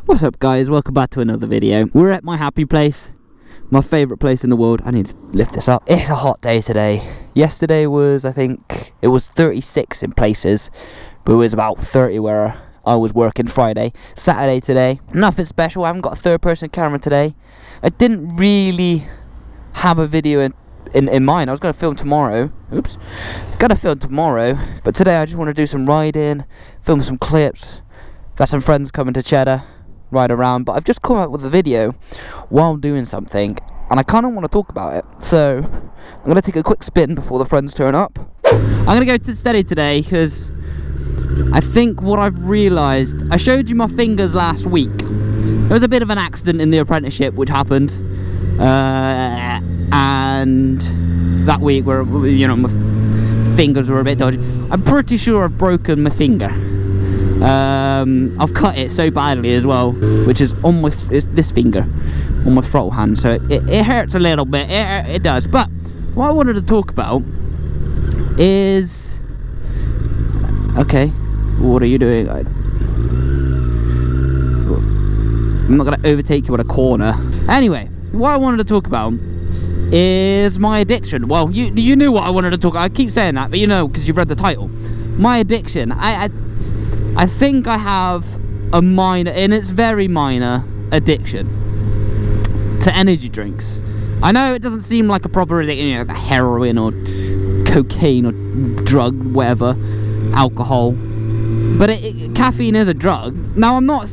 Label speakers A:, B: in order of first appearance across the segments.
A: What's up guys, welcome back to another video. We're at my happy place, my favourite place in the world. I need to lift this up. It's a hot day today. Yesterday was, I think, it was 36 in places, but it was about 30 where I was working Friday. Saturday today, nothing special. I haven't got a third person camera today. I didn't really have a video in mind. I was going to film tomorrow. Oops. Gonna film tomorrow, but today I just want to do some riding, film some clips. Got some friends coming to Cheddar, ride around, but I've just come up with a video while doing something and I kind of want to talk about it. So I'm going to take a quick spin before the friends turn up. I'm going to go to steady today because I think what I've realised, I showed you my fingers last week. There was a bit of an accident in the apprenticeship which happened, and that week where, you know, my fingers were a bit dodgy. I'm pretty sure I've broken my finger. I've cut it so badly as well, which is on my this finger on my throttle hand, so it hurts a little bit. It does. But what I wanted to talk about is, okay, what are you doing? I'm not going to overtake you at a corner. Anyway, what I wanted to talk about is my addiction. Well, you knew what I wanted to talk about. I keep saying that, but you know, because you've read the title. My addiction. I think I have a minor, and it's very minor, addiction to energy drinks. I know it doesn't seem like a proper addiction, you know, like heroin or cocaine or drug, whatever, alcohol. But caffeine is a drug. Now I'm not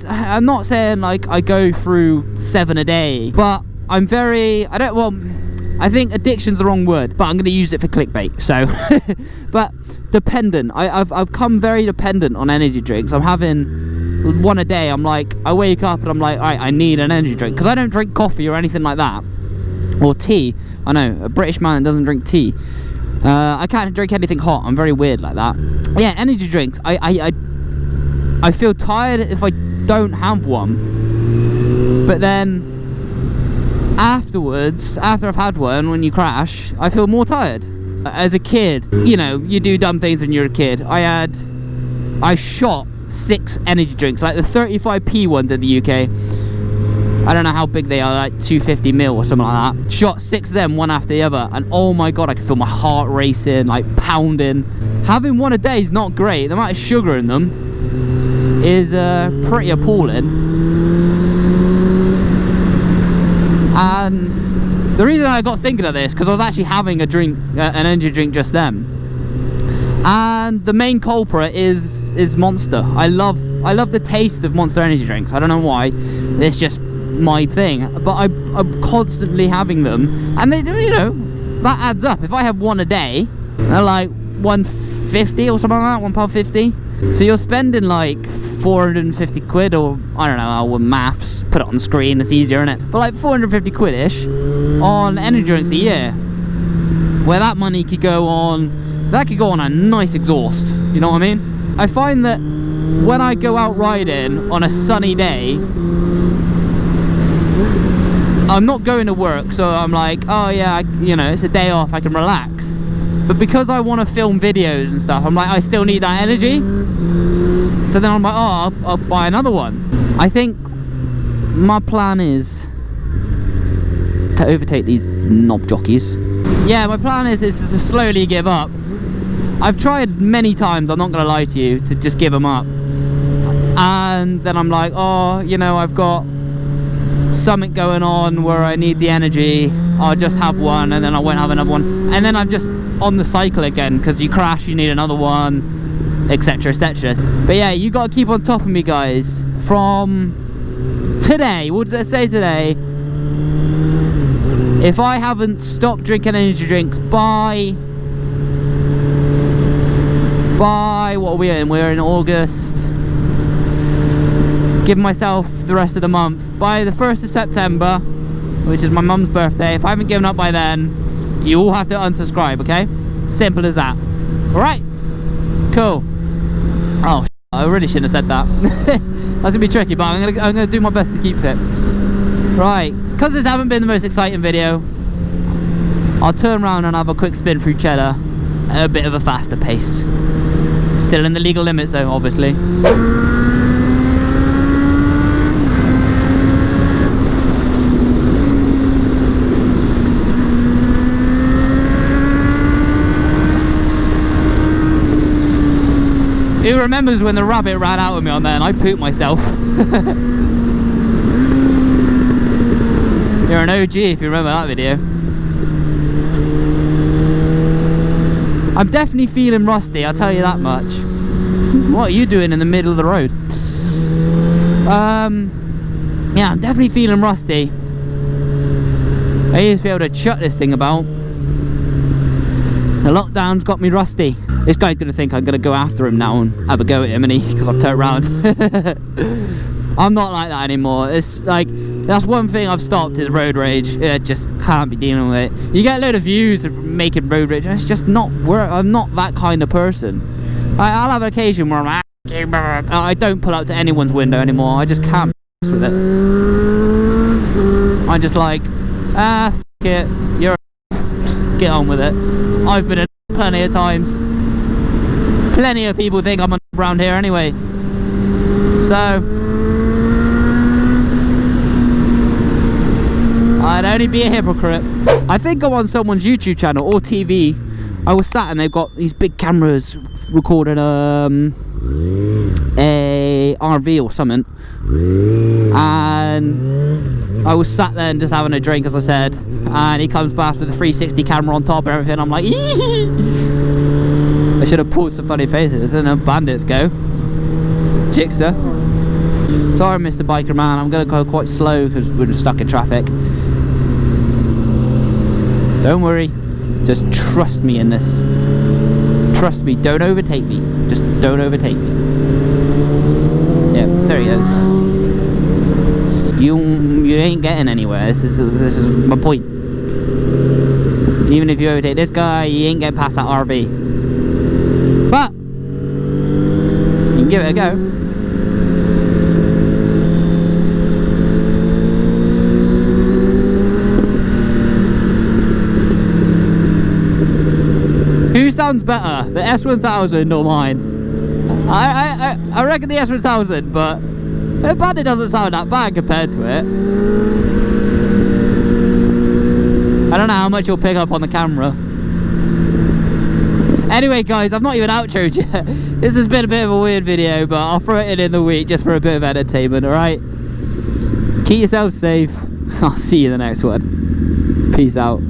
A: saying like I go through 7 a day, but I'm very, I think addiction's the wrong word, but I'm going to use it for clickbait. So, but dependent. I've come very dependent on energy drinks. I'm having one a day. I'm like, I wake up and I'm like, alright, I need an energy drink, because I don't drink coffee or anything like that, or tea. I know a British man doesn't drink tea. I can't drink anything hot. I'm very weird like that. Yeah, energy drinks. I feel tired if I don't have one, but then afterwards, after I've had one, when you crash, I feel more tired. As a kid, you know, you do dumb things when you're a kid. I shot 6 energy drinks, like the 35p ones in the UK. I don't know how big they are, like 250ml or something like that. Shot 6 of them, one after the other, and oh my god, I can feel my heart racing, like pounding. Having one a day is not great. The amount of sugar in them is pretty appalling. And the reason I got thinking of this, because I was actually having a drink, an energy drink just then, and the main culprit is Monster. I love the taste of Monster energy drinks. I don't know why, it's just my thing. But I'm constantly having them, and they, you know, that adds up. If I have one a day, they're like £1.50 or something like that, £1.50. So you're spending like 450 quid, or I don't know, with maths, put it on the screen, it's easier, isn't it? But like 450 quid-ish on energy drinks a year, where that money could go on, a nice exhaust, you know what I mean? I find that when I go out riding on a sunny day, I'm not going to work, so I'm like, oh yeah, you know, it's a day off, I can relax. But because I want to film videos and stuff, I'm like, I still need that energy. So then I'm like, oh, I'll buy another one. I think my plan is to overtake these knob jockeys. Yeah, my plan is to slowly give up. I've tried many times, I'm not going to lie to you, to just give them up. And then I'm like, oh, you know, I've got something going on where I need the energy. I'll just have one, and then I won't have another one. And then I'm just on the cycle again, because you crash, you need another one, etc, etc. But yeah, you got to keep on top of me, guys. From today, we'll say today, if I haven't stopped drinking energy drinks by what are we in? We're in August. Give myself the rest of the month. By the 1st of September, which is my mum's birthday, if I haven't given up by then, you all have to unsubscribe, okay? Simple as that. Alright? Cool. Oh, I really shouldn't have said that. That's gonna be tricky, but I'm gonna do my best to keep it. Right, because this hasn't been the most exciting video, I'll turn around and have a quick spin through Cheddar at a bit of a faster pace. Still in the legal limits though, obviously. remembers when the rabbit ran out of me on there and I pooped myself. You're an OG if you remember that video. I'm definitely feeling rusty, I'll tell you that much. What are you doing in the middle of the road? Yeah, I'm definitely feeling rusty. I used to be able to chuck this thing about. The lockdown's got me rusty. This guy's gonna think I'm gonna go after him now and have a go at him, and because I've turned around. I'm not like that anymore. It's like, that's one thing I've stopped is road rage. I just can't be dealing with it. You get a load of views of making road rage. It's just not where I'm not that kind of person. I'll have an occasion where I'm I don't pull up to anyone's window anymore. I just can't with it. I'm just like, f it, you're get on with it. I've been in plenty of times. Plenty of people think I'm around here anyway. So I'd only be a hypocrite. I think I'm on someone's YouTube channel or TV. I was sat and they've got these big cameras recording a RV or something, and I was sat there and just having a drink, as I said, and he comes past with a 360 camera on top and everything. I'm like, I should have pulled some funny faces, and then bandits go. Jigsaw. Sorry, Mr. Biker Man, I'm gonna go quite slow because we're stuck in traffic. Don't worry, just trust me in this. Trust me, don't overtake me. Just don't overtake me. Yeah, there he is. You ain't getting anywhere. This is my point. Even if you overtake this guy, you ain't getting past that RV. But you can give it a go. Who sounds better, the S1000 or mine? I reckon the S1000, but the Bandit doesn't sound that bad compared to it. I don't know how much you'll pick up on the camera. Anyway guys, I've not even outroed yet. This has been a bit of a weird video, but I'll throw it in the week just for a bit of entertainment, alright? Keep yourself safe. I'll see you in the next one. Peace out.